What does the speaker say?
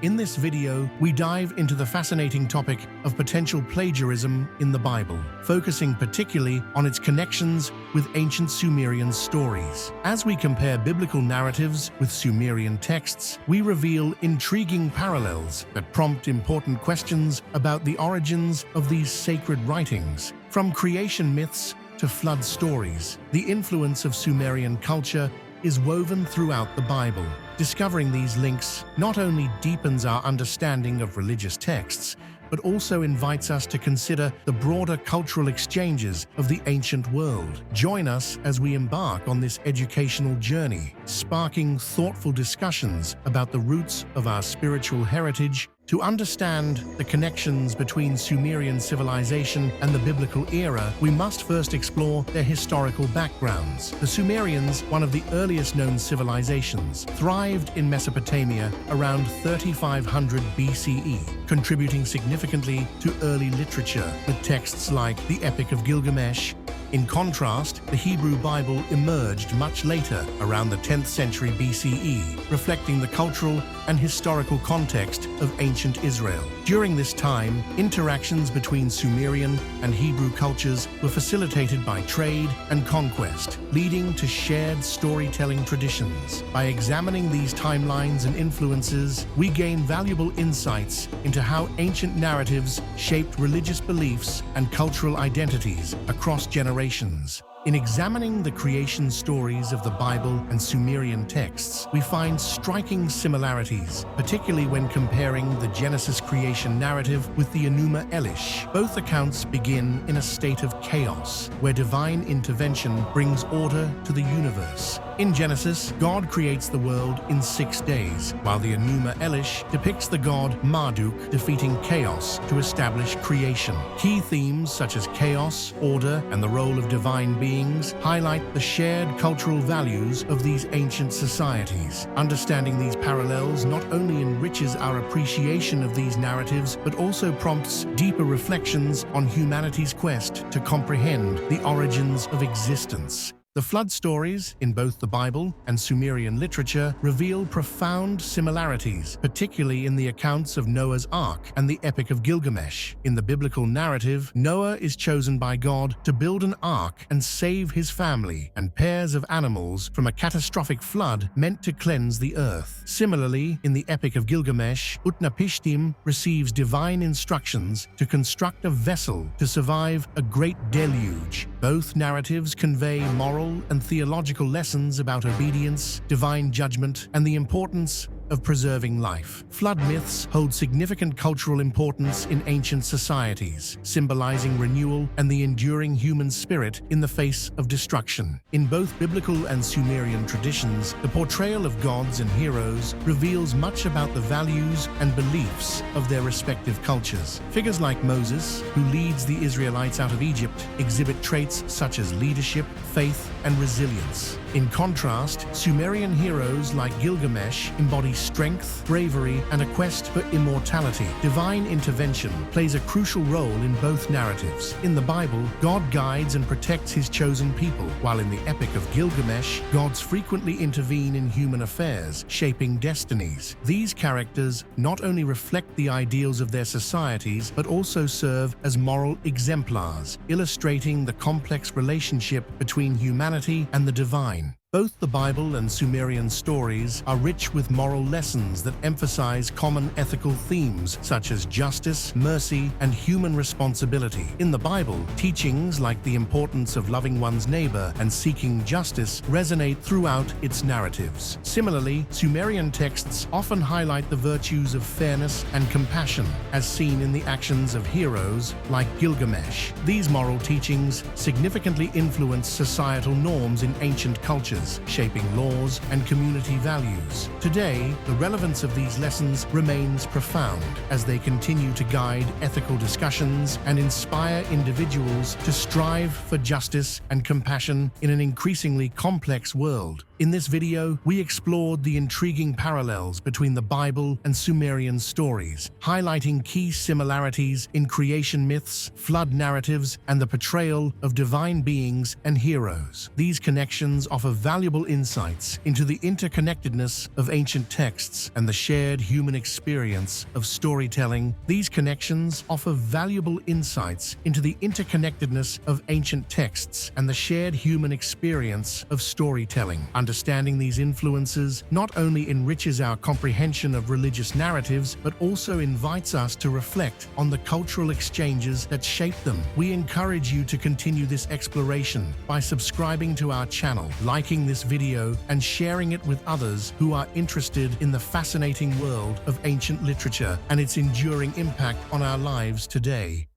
In this video, we dive into the fascinating topic of potential plagiarism in the Bible, focusing particularly on its connections with ancient Sumerian stories. As we compare biblical narratives with Sumerian texts, we reveal intriguing parallels that prompt important questions about the origins of these sacred writings. From creation myths to flood stories, the influence of Sumerian culture is woven throughout the Bible. Discovering these links not only deepens our understanding of religious texts, but also invites us to consider the broader cultural exchanges of the ancient world. Join us as we embark on this educational journey, sparking thoughtful discussions about the roots of our spiritual heritage. To understand the connections between Sumerian civilization and the biblical era, we must first explore their historical backgrounds. The Sumerians, one of the earliest known civilizations, thrived in Mesopotamia around 3500 BCE, contributing significantly to early literature with texts like the Epic of Gilgamesh. In contrast, the Hebrew Bible emerged much later, around the 10th century BCE, reflecting the cultural and historical context of ancient Israel. During this time, interactions between Sumerian and Hebrew cultures were facilitated by trade and conquest, leading to shared storytelling traditions. By examining these timelines and influences, we gain valuable insights into how ancient narratives shaped religious beliefs and cultural identities across generations. In examining the creation stories of the Bible and Sumerian texts, we find striking similarities, particularly when comparing the Genesis creation narrative with the Enuma Elish. Both accounts begin in a state of chaos, where divine intervention brings order to the universe. In Genesis, God creates the world in 6 days, while the Enuma Elish depicts the god Marduk defeating chaos to establish creation. Key themes such as chaos, order, and the role of divine beings highlight the shared cultural values of these ancient societies. Understanding these parallels not only enriches our appreciation of these narratives, but also prompts deeper reflections on humanity's quest to comprehend the origins of existence. The flood stories in both the Bible and Sumerian literature reveal profound similarities, particularly in the accounts of Noah's Ark and the Epic of Gilgamesh. In the biblical narrative, Noah is chosen by God to build an ark and save his family and pairs of animals from a catastrophic flood meant to cleanse the earth. Similarly, in the Epic of Gilgamesh, Utnapishtim receives divine instructions to construct a vessel to survive a great deluge. Both narratives convey moral and theological lessons about obedience, divine judgment, and the importance of preserving life. Flood myths hold significant cultural importance in ancient societies, symbolizing renewal and the enduring human spirit in the face of destruction. In both biblical and Sumerian traditions, the portrayal of gods and heroes reveals much about the values and beliefs of their respective cultures. Figures like Moses, who leads the Israelites out of Egypt, exhibit traits such as leadership, faith, and resilience. In contrast, Sumerian heroes like Gilgamesh embody strength, bravery, and a quest for immortality. Divine intervention plays a crucial role in both narratives. In the Bible, God guides and protects his chosen people, while in the Epic of Gilgamesh, gods frequently intervene in human affairs, shaping destinies. These characters not only reflect the ideals of their societies, but also serve as moral exemplars, illustrating the complex relationship between humanity and the divine. Both the Bible and Sumerian stories are rich with moral lessons that emphasize common ethical themes such as justice, mercy, and human responsibility. In the Bible, teachings like the importance of loving one's neighbor and seeking justice resonate throughout its narratives. Similarly, Sumerian texts often highlight the virtues of fairness and compassion, as seen in the actions of heroes like Gilgamesh. These moral teachings significantly influence societal norms in ancient cultures, shaping laws and community values. Today, the relevance of these lessons remains profound as they continue to guide ethical discussions and inspire individuals to strive for justice and compassion in an increasingly complex world. In this video, we explored the intriguing parallels between the Bible and Sumerian stories, highlighting key similarities in creation myths, flood narratives, and the portrayal of divine beings and heroes. These connections offer valuable insights into the interconnectedness of ancient texts and the shared human experience of storytelling. These connections offer valuable insights into the interconnectedness of ancient texts and the shared human experience of storytelling. Understanding these influences not only enriches our comprehension of religious narratives, but also invites us to reflect on the cultural exchanges that shape them. We encourage you to continue this exploration by subscribing to our channel, liking this video, and sharing it with others who are interested in the fascinating world of ancient literature and its enduring impact on our lives today.